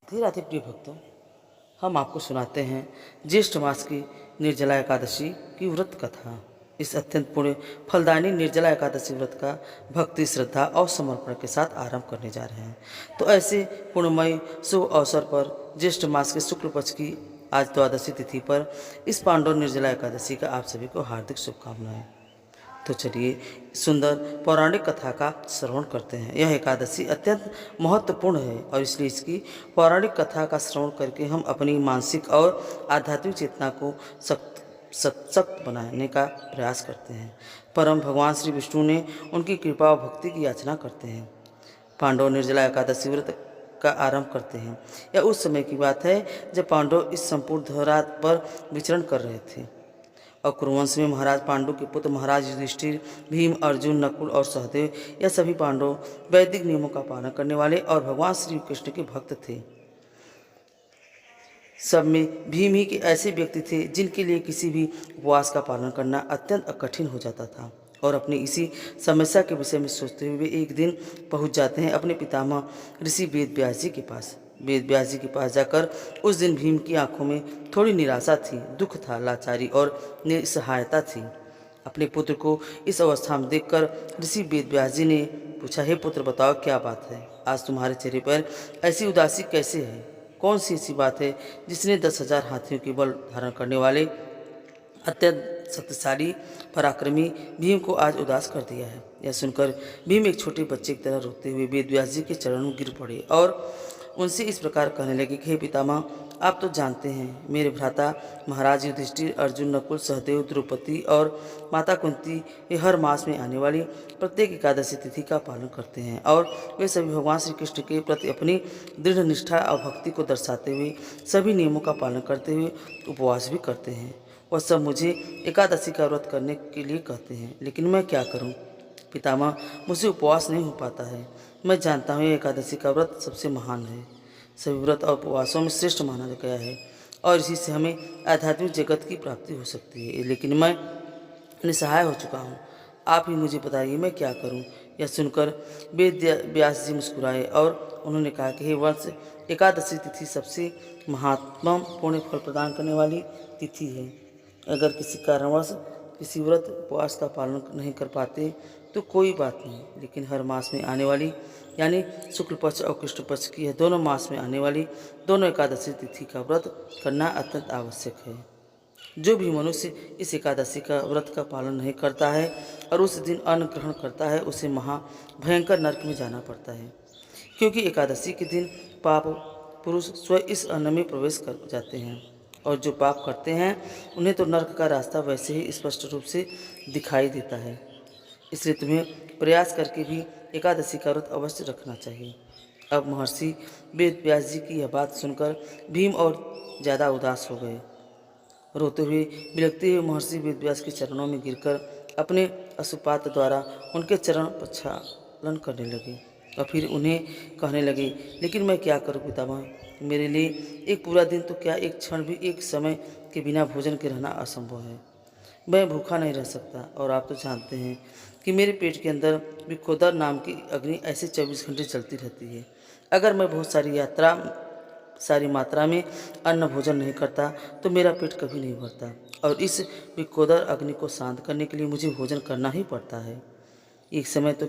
राधे राधे प्रिय भक्तों, हम आपको सुनाते हैं ज्येष्ठ मास की निर्जला एकादशी की व्रत कथा। इस अत्यंत पुण्य फलदायिनी निर्जला एकादशी व्रत का भक्ति, श्रद्धा और समर्पण के साथ आरंभ करने जा रहे हैं। तो ऐसे पुण्यमय शुभ अवसर पर ज्येष्ठ मास के शुक्ल पक्ष की आज द्वादशी तिथि पर इस पांडव निर्जला एकादशी का आप सभी को हार्दिक शुभकामनाएं। तो चलिए सुंदर पौराणिक कथा का श्रवण करते हैं। यह एकादशी अत्यंत महत्वपूर्ण है और इसलिए इसकी पौराणिक कथा का श्रवण करके हम अपनी मानसिक और आध्यात्मिक चेतना को सशक्त बनाने का प्रयास करते हैं। परम भगवान श्री विष्णु ने उनकी कृपा और भक्ति की याचना करते हैं। पांडव निर्जला एकादशी व्रत का आरंभ करते हैं। यह उस समय की बात है जब पांडव इस संपूर्ण धरात पर विचरण कर रहे थे और कुरुवंश में महाराज पांडु के पुत्र महाराज युधिष्ठिर, भीम, अर्जुन, नकुल और सहदेव यह सभी पांडव वैदिक नियमों का पालन करने वाले और भगवान श्री कृष्ण के भक्त थे। सब में भीम ही के ऐसे व्यक्ति थे जिनके लिए किसी भी उपवास का पालन करना अत्यंत कठिन हो जाता था और अपनी इसी समस्या के विषय में सोचते हुए एक दिन पहुंच जाते हैं अपने पितामह ऋषि वेद व्यास जी के पास। वेद व्यास जी के पास जाकर उस दिन भीम की आंखों में थोड़ी निराशा थी, दुख था, लाचारी और निसहायता थी। अपने पुत्र को इस अवस्था में देखकर ऋषि वेद व्यास जी ने पूछा, हे पुत्र, बताओ क्या बात है? आज तुम्हारे चेहरे पर ऐसी उदासी कैसे है? कौन सी ऐसी बात है जिसने 10,000 हाथियों के बल धारण करने वाले अत्यंत शक्तिशाली पराक्रमी भीम को आज उदास कर दिया है? यह सुनकर भीम एक छोटे बच्चे की तरह रोते हुए वेद व्यास जी के चरणों में गिर पड़े और उनसे इस प्रकार कहने लगे कि हे पितामह, आप तो जानते हैं मेरे भ्राता महाराज युधिष्ठिर, अर्जुन, नकुल, सहदेव, द्रौपदी और माता कुंती ये हर मास में आने वाली प्रत्येक एकादशी तिथि का पालन करते हैं और वे सभी भगवान श्री कृष्ण के प्रति अपनी दृढ़ निष्ठा और भक्ति को दर्शाते हुए सभी नियमों का पालन करते हुए उपवास भी करते हैं। वह सब मुझे एकादशी का व्रत करने के लिए कहते हैं, लेकिन मैं क्या करूं? पितामह, मुझसे उपवास नहीं हो पाता है। मैं जानता हूँ यह एकादशी का व्रत सबसे महान है, सभी व्रत और उपवासों में श्रेष्ठ माना गया है और इसी से हमें आध्यात्मिक जगत की प्राप्ति हो सकती है, लेकिन मैं निसहाय हो चुका हूँ। आप ही मुझे बताइए मैं क्या करूँ? यह सुनकर वेद व्यास जी मुस्कुराए और उन्होंने कहा कि हे वंश, एकादशी तिथि सबसे महत्वपूर्ण फल प्रदान करने वाली तिथि है। अगर किसी कारणवश किसी व्रत उपवास का पालन नहीं कर पाते तो कोई बात नहीं, लेकिन हर मास में आने वाली यानी शुक्ल पक्ष और कृष्ण पक्ष की यह दोनों मास में आने वाली दोनों एकादशी तिथि का व्रत करना अत्यंत आवश्यक है। जो भी मनुष्य इस एकादशी का व्रत का पालन नहीं करता है और उस दिन अन्न ग्रहण करता है उसे भयंकर नरक में जाना पड़ता है, क्योंकि एकादशी के दिन पाप पुरुष स्वयं इस अन्न में प्रवेश कर जाते हैं और जो पाप करते हैं उन्हें तो नरक का रास्ता वैसे ही स्पष्ट रूप से दिखाई देता है। इसलिए तुम्हें प्रयास करके भी एकादशी का व्रत अवश्य रखना चाहिए। अब महर्षि वेद व्यास जी की यह बात सुनकर भीम और ज़्यादा उदास हो गए। रोते हुए बिलखते हुए महर्षि वेद व्यास के चरणों में गिरकर अपने अशुपात द्वारा उनके चरण प्रक्षालन करने लगे और फिर उन्हें कहने लगे, लेकिन मैं क्या करूं पितामह? मेरे लिए एक पूरा दिन तो क्या, एक क्षण भी एक समय के बिना भोजन के रहना असंभव है। मैं भूखा नहीं रह सकता और आप तो जानते हैं कि मेरे पेट के अंदर विकोदर नाम की अग्नि ऐसे 24 घंटे चलती रहती है। अगर मैं बहुत सारी मात्रा में अन्न भोजन नहीं करता तो मेरा पेट कभी नहीं भरता और इस विकोदर अग्नि को शांत करने के लिए मुझे भोजन करना ही पड़ता है। एक समय तो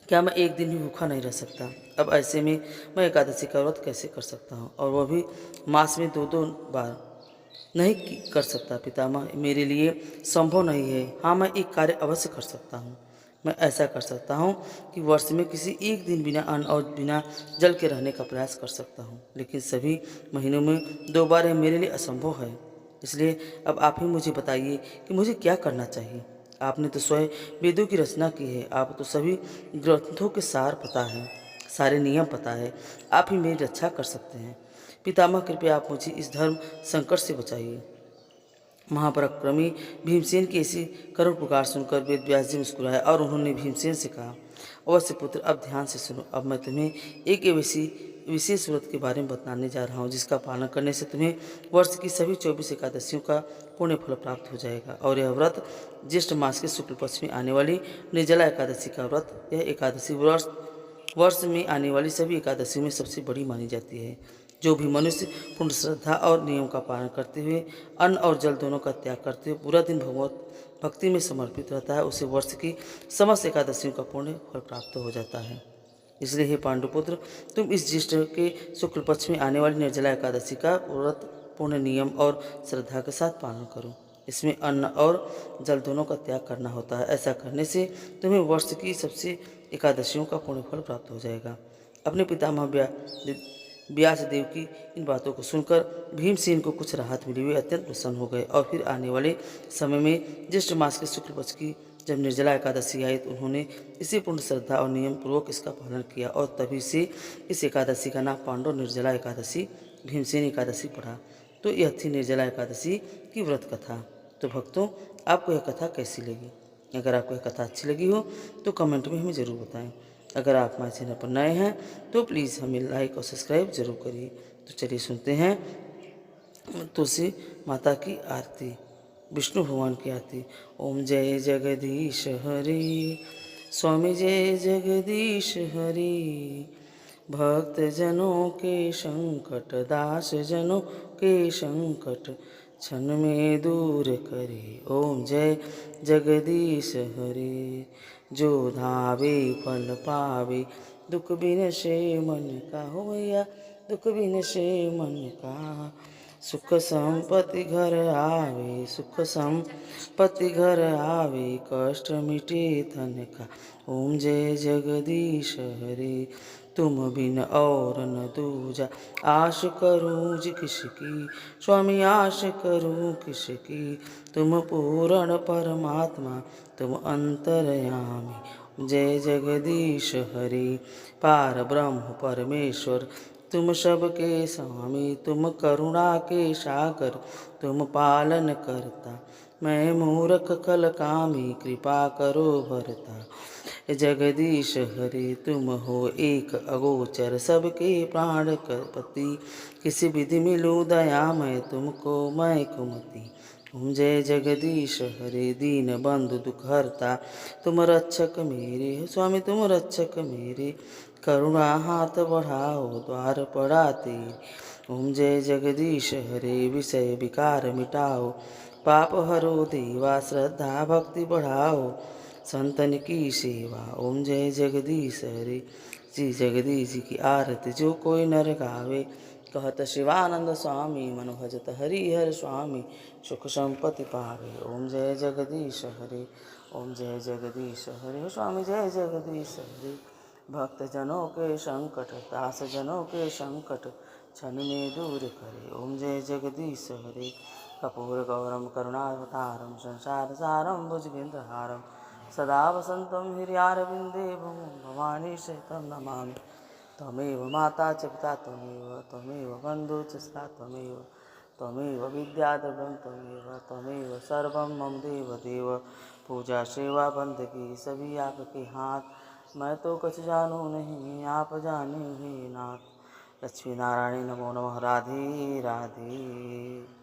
क्या मैं एक दिन भी भूखा नहीं रह सकता? अब ऐसे में मैं एकादशी का व्रत कैसे कर सकता हूँ, और वह भी मास में 2-2 बार? नहीं कर सकता पितामह, मेरे लिए संभव नहीं है। हाँ, मैं एक कार्य अवश्य कर सकता हूँ। मैं ऐसा कर सकता हूँ कि वर्ष में किसी एक दिन बिना अन्न और बिना जल के रहने का प्रयास कर सकता हूँ, लेकिन सभी महीनों में 2 बार यह मेरे लिए असंभव है। इसलिए अब आप ही मुझे बताइए कि मुझे क्या करना चाहिए। आपने तो स्वयं वेदों की रचना की है, आप तो सभी ग्रंथों के सार पता है, सारे नियम पता है। आप ही मेरी रक्षा कर सकते हैं। पितामह, कृपया आप मुझे इस धर्म संकट से बचाइए। महापराक्रमी भीमसेन की ऐसी करुण पुकार सुनकर वेद व्यास जी मुस्कुराए और उन्होंने भीमसेन से कहा, अवश्य पुत्र, अब ध्यान से सुनो। अब मैं तुम्हें एक विशेष व्रत के बारे में बताने जा रहा हूँ जिसका पालन करने से तुम्हें वर्ष की सभी 24 एकादशियों का पुण्य फल प्राप्त हो जाएगा। और यह व्रत ज्येष्ठ मास के शुक्ल पक्ष में आने वाली निर्जला एकादशी का व्रत। यह एकादशी वर्ष में आने वाली सभी एकादशी में सबसे बड़ी मानी जाती है। जो भी मनुष्य पूर्ण श्रद्धा और नियम का पालन करते हुए अन्न और जल दोनों का त्याग करते हुए पूरा दिन भगवत भक्ति में समर्पित रहता है, उसे वर्ष की समस्त एकादशियों का पुण्य फल प्राप्त हो जाता है। इसलिए हे पांडुपुत्र, तुम इस ज्येष्ठ के शुक्ल पक्ष में आने वाली निर्जला एकादशी का व्रत पूर्ण नियम और श्रद्धा के साथ पालन करो। इसमें अन्न और जल दोनों का त्याग करना होता है। ऐसा करने से तुम्हें वर्ष की सबसे एकादशियों का पुण्य फल प्राप्त हो जाएगा। अपने पितामह व्यास देव की इन बातों को सुनकर भीमसेन को कुछ राहत मिली। वे अत्यंत प्रसन्न हो गए और फिर आने वाले समय में ज्येष्ठ मास के शुक्ल पक्ष की जब निर्जला एकादशी आई तो उन्होंने इसी पूर्ण श्रद्धा और नियम पूर्वक इसका पालन किया और तभी से इस एकादशी का नाम पांडव निर्जला एकादशी भीमसेन एकादशी पड़ा। तो यह थी निर्जला एकादशी की व्रत कथा। तो भक्तों, आपको यह कथा कैसी लगी? अगर आपको यह कथा अच्छी लगी हो तो कमेंट में हमें ज़रूर बताएं। अगर आप हमारे चैनल पर नए हैं तो प्लीज़ हमें लाइक और सब्सक्राइब जरूर करिए। तो चलिए सुनते हैं तुलसी माता की आरती, विष्णु भगवान की आरती। ओम जय जगदीश हरि, स्वामी जय जगदीश हरि। भक्त जनों के संकट, दास जनों के संकट, क्षण में दूर करे। ओम जय जगदीश हरि। जो धावे फल पावे, दुख बिन से मन का होया, दुख बिन से मन का। सुख संपत्ति घर आवे, सुख संपत्ति घर आवे, कष्ट मिटे तन का। ओम जय जगदीश हरि। तुम बिन और न दूजा, आश करूँ जी किसकी, स्वामी आश करूँ किसकी। तुम पूर्ण परमात्मा, तुम अंतर्यामी। जय जगदीश हरि। पार ब्रह्म परमेश्वर, तुम सबके स्वामी, तुम करुणा के सागर, तुम पालन करता। मैं मूर्ख कल कामी, कृपा करो भरता। जगदीश हरि तुम हो एक अगोचर, सबके प्राण पति। किसी विधि मिलूँ दया मैं तुमको मैं कुमति। ओम जय जगदीश हरे। दीन बंधु दुख हरता, तुम रक्षक मेरे, स्वामी तुम रक्षक मेरे। करुणा हाथ बढ़ाओ, द्वार पड़ा तेरे। ओम जय जगदीश हरे। विषय विकार मिटाओ, पाप हरो देवा, श्रद्धा भक्ति बढ़ाओ, संतन की सेवा। ओम जय जगदीश हरे। श्री जगदीश जी की आरती जो कोई नर गावे, कहत शिवानंद स्वामी, मन भजत हरिहर स्वामी, सुख संपत्ति पावे। ओम जय जगदीश हरे। ओम जय जगदीश हरे। स्वामी जय जगदीश हरे। भक्त जनों के संकट, दास जनों के संकट, क्षण में दूर करे। ओम जय जगदीश हरे। कपूर गौरम करुणावतारम, संसार सारम भुजगेन्द्रहारम, सदा वसंतम हृदयारविंदे भवानी सहितं नमामि। त्वमेव माता च पिता त्वमेव, त्वमेव बन्धु च सखा त्वमेव, त्वमेव विद्याद्रविणं त्वमेव, त्वमेव सर्वं मम देव देव। पूजा सेवा बंदगी सभी आपके हाथ, मैं तो कुछ जानू नहीं आप जाने हे नाथ। लक्ष्मी नारायणी नमो नमः। राधे राधे।